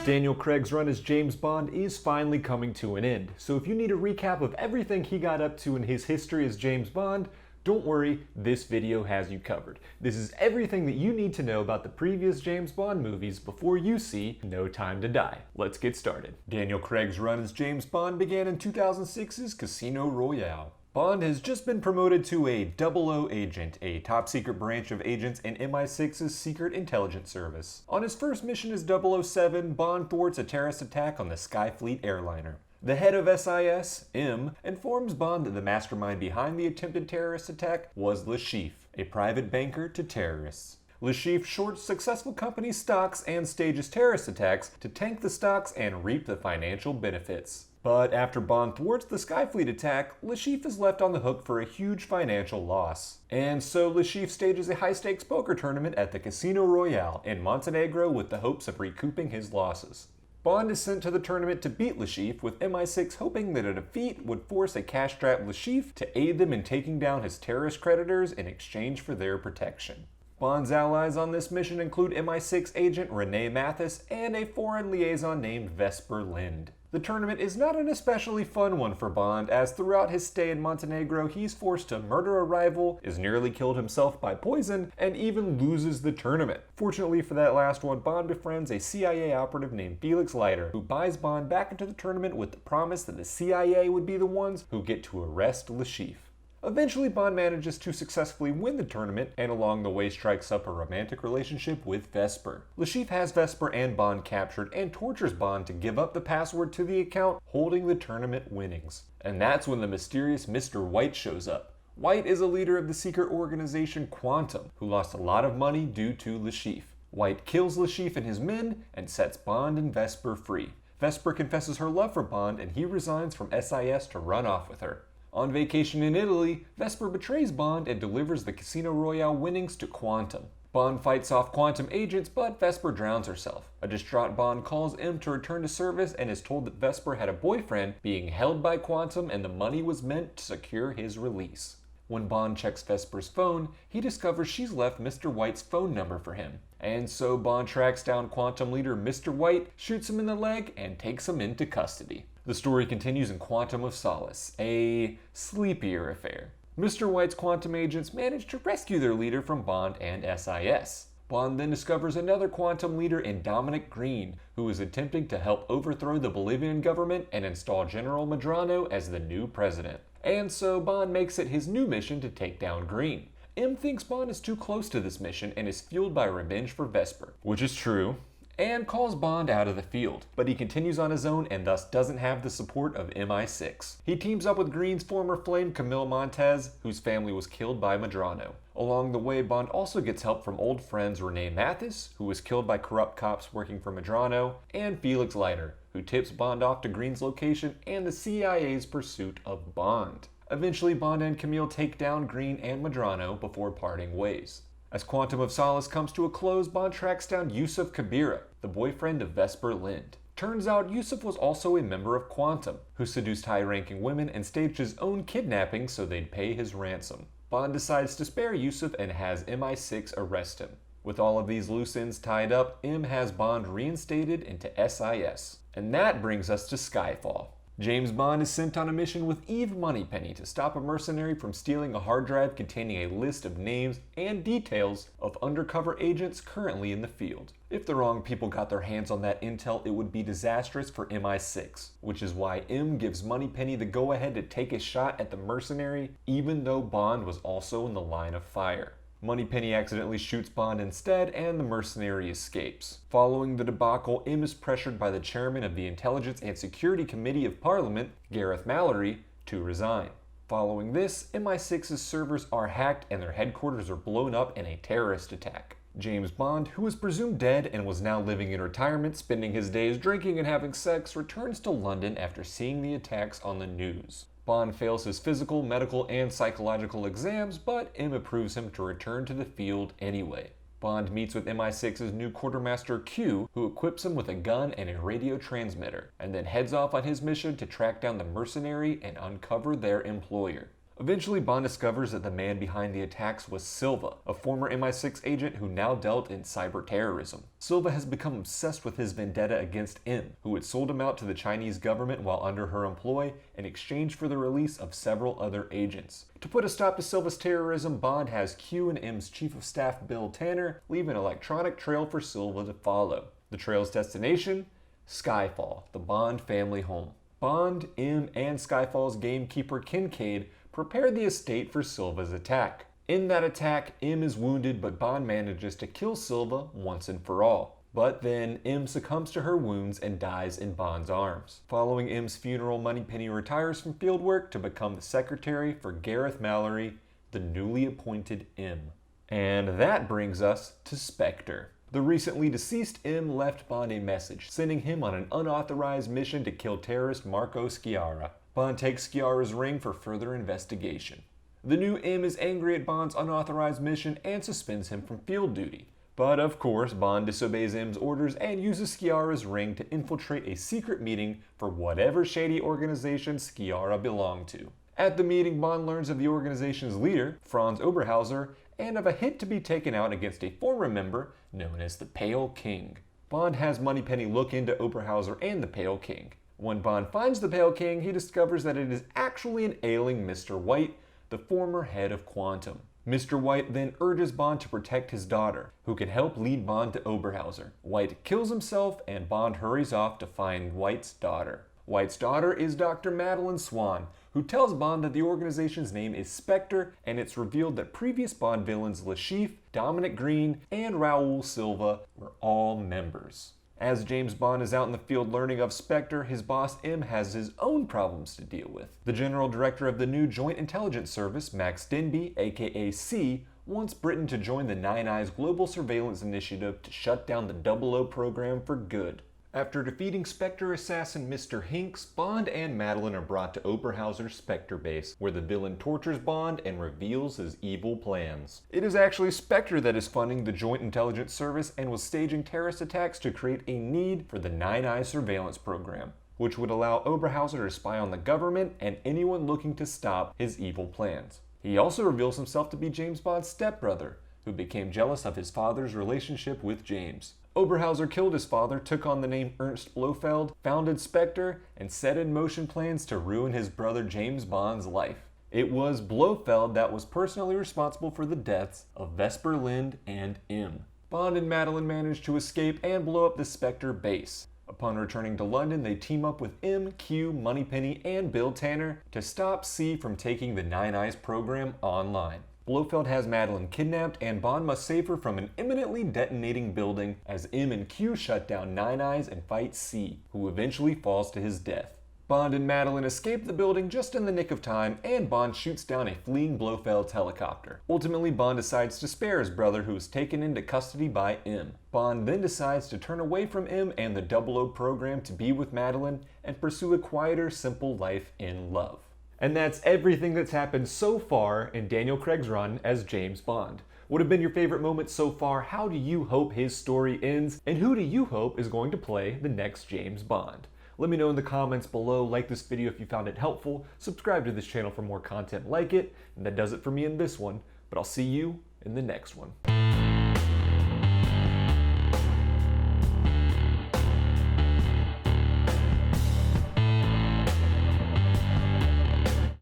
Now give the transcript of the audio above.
Daniel Craig's run as James Bond is finally coming to an end, so if you need a recap of everything he got up to in his history as James Bond, don't worry, this video has you covered. This is everything that you need to know about the previous James Bond movies before you see No Time to Die. Let's get started. Daniel Craig's run as James Bond began in 2006's Casino Royale. Bond has just been promoted to a 00 agent, a top-secret branch of agents in MI6's Secret Intelligence Service. On his first mission as 007, Bond thwarts a terrorist attack on the Skyfleet airliner. The head of SIS, M, informs Bond that the mastermind behind the attempted terrorist attack was Le Chiffre, a private banker to terrorists. Le Chiffre shorts successful company stocks and stages terrorist attacks to tank the stocks and reap the financial benefits. But after Bond thwarts the Skyfleet attack, Le Chiffre is left on the hook for a huge financial loss. And so Le Chiffre stages a high-stakes poker tournament at the Casino Royale in Montenegro with the hopes of recouping his losses. Bond is sent to the tournament to beat Le Chiffre, with MI6 hoping that a defeat would force a cash-strapped Le Chiffre to aid them in taking down his terrorist creditors in exchange for their protection. Bond's allies on this mission include MI6 agent Rene Mathis and a foreign liaison named Vesper Lynd. The tournament is not an especially fun one for Bond, as throughout his stay in Montenegro he's forced to murder a rival, is nearly killed himself by poison, and even loses the tournament. Fortunately for that last one, Bond befriends a CIA operative named Felix Leiter, who buys Bond back into the tournament with the promise that the CIA would be the ones who get to arrest Le Chiffre. Eventually, Bond manages to successfully win the tournament, and along the way strikes up a romantic relationship with Vesper. Le Chiffre has Vesper and Bond captured and tortures Bond to give up the password to the account holding the tournament winnings. And that's when the mysterious Mr. White shows up. White is a leader of the secret organization Quantum, who lost a lot of money due to Le Chiffre. White kills Le Chiffre and his men and sets Bond and Vesper free. Vesper confesses her love for Bond and he resigns from SIS to run off with her. On vacation in Italy, Vesper betrays Bond and delivers the Casino Royale winnings to Quantum. Bond fights off Quantum agents, but Vesper drowns herself. A distraught Bond calls M to return to service and is told that Vesper had a boyfriend being held by Quantum and the money was meant to secure his release. When Bond checks Vesper's phone, he discovers she's left Mr. White's phone number for him. And so Bond tracks down Quantum leader Mr. White, shoots him in the leg, and takes him into custody. The story continues in Quantum of Solace, a sleepier affair. Mr. White's Quantum agents manage to rescue their leader from Bond and SIS. Bond then discovers another Quantum leader in Dominic Greene, who is attempting to help overthrow the Bolivian government and install General Medrano as the new president. And so Bond makes it his new mission to take down Greene. M thinks Bond is too close to this mission and is fueled by revenge for Vesper, which is true, and calls Bond out of the field. But he continues on his own and thus doesn't have the support of MI6. He teams up with Greene's former flame Camille Montes, whose family was killed by Medrano. Along the way, Bond also gets help from old friends Rene Mathis, who was killed by corrupt cops working for Medrano, and Felix Leiter, who tips Bond off to Greene's location and the CIA's pursuit of Bond. Eventually, Bond and Camille take down Greene and Medrano before parting ways. As Quantum of Solace comes to a close, Bond tracks down Yusuf Kabira, the boyfriend of Vesper Lynd. Turns out Yusuf was also a member of Quantum, who seduced high-ranking women and staged his own kidnapping so they'd pay his ransom. Bond decides to spare Yusuf and has MI6 arrest him. With all of these loose ends tied up, M has Bond reinstated into SIS. And that brings us to Skyfall. James Bond is sent on a mission with Eve Moneypenny to stop a mercenary from stealing a hard drive containing a list of names and details of undercover agents currently in the field. If the wrong people got their hands on that intel, it would be disastrous for MI6, which is why M gives Moneypenny the go-ahead to take a shot at the mercenary, even though Bond was also in the line of fire. Moneypenny accidentally shoots Bond instead, and the mercenary escapes. Following the debacle, M is pressured by the chairman of the Intelligence and Security Committee of Parliament, Gareth Mallory, to resign. Following this, MI6's servers are hacked and their headquarters are blown up in a terrorist attack. James Bond, who was presumed dead and was now living in retirement, spending his days drinking and having sex, returns to London after seeing the attacks on the news. Bond fails his physical, medical, and psychological exams, but M approves him to return to the field anyway. Bond meets with MI6's new quartermaster Q, who equips him with a gun and a radio transmitter, and then heads off on his mission to track down the mercenary and uncover their employer. Eventually, Bond discovers that the man behind the attacks was Silva, a former MI6 agent who now dealt in cyber terrorism. Silva has become obsessed with his vendetta against M, who had sold him out to the Chinese government while under her employ in exchange for the release of several other agents. To put a stop to Silva's terrorism, Bond has Q and M's Chief of Staff Bill Tanner leave an electronic trail for Silva to follow. The trail's destination? Skyfall, the Bond family home. Bond, M, and Skyfall's gamekeeper Kincaid prepare the estate for Silva's attack. In that attack, M is wounded, but Bond manages to kill Silva once and for all. But then M succumbs to her wounds and dies in Bond's arms. Following M's funeral, Moneypenny retires from fieldwork to become the secretary for Gareth Mallory, the newly appointed M. And that brings us to Spectre. The recently deceased M left Bond a message, sending him on an unauthorized mission to kill terrorist Marco Sciarra. Bond takes Sciarra's ring for further investigation. The new M is angry at Bond's unauthorized mission and suspends him from field duty. But of course, Bond disobeys M's orders and uses Sciarra's ring to infiltrate a secret meeting for whatever shady organization Sciarra belonged to. At the meeting, Bond learns of the organization's leader, Franz Oberhauser, and of a hit to be taken out against a former member known as the Pale King. Bond has Moneypenny look into Oberhauser and the Pale King. When Bond finds the Pale King, he discovers that it is actually an ailing Mr. White, the former head of Quantum. Mr. White then urges Bond to protect his daughter, who can help lead Bond to Oberhauser. White kills himself, and Bond hurries off to find White's daughter. White's daughter is Dr. Madeline Swan, who tells Bond that the organization's name is Spectre, and it's revealed that previous Bond villains Le Chiffre, Dominic, Greene, and Raoul Silva were all members. As James Bond is out in the field learning of Spectre, his boss M has his own problems to deal with. The general director of the new Joint Intelligence Service, Max Denby, aka C, wants Britain to join the Nine Eyes Global Surveillance Initiative to shut down the 00 program for good. After defeating Spectre assassin Mr. Hinx, Bond and Madeline are brought to Oberhauser's Spectre base, where the villain tortures Bond and reveals his evil plans. It is actually Spectre that is funding the Joint Intelligence Service and was staging terrorist attacks to create a need for the Nine Eyes surveillance program, which would allow Oberhauser to spy on the government and anyone looking to stop his evil plans. He also reveals himself to be James Bond's stepbrother, who became jealous of his father's relationship with James. Oberhauser killed his father, took on the name Ernst Blofeld, founded Spectre, and set in motion plans to ruin his brother James Bond's life. It was Blofeld that was personally responsible for the deaths of Vesper Lynd and M. Bond and Madeline manage to escape and blow up the Spectre base. Upon returning to London, they team up with M, Q, Moneypenny, and Bill Tanner to stop C from taking the Nine Eyes program online. Blofeld has Madeline kidnapped, and Bond must save her from an imminently detonating building as M and Q shut down Nine Eyes and fight C, who eventually falls to his death. Bond and Madeline escape the building just in the nick of time, and Bond shoots down a fleeing Blofeld's helicopter. Ultimately, Bond decides to spare his brother, who is taken into custody by M. Bond then decides to turn away from M and the 00 program to be with Madeline and pursue a quieter, simple life in love. And that's everything that's happened so far in Daniel Craig's run as James Bond. What have been your favorite moments so far? How do you hope his story ends? And who do you hope is going to play the next James Bond? Let me know in the comments below. Like this video if you found it helpful. Subscribe to this channel for more content like it. And that does it for me in this one. But I'll see you in the next one.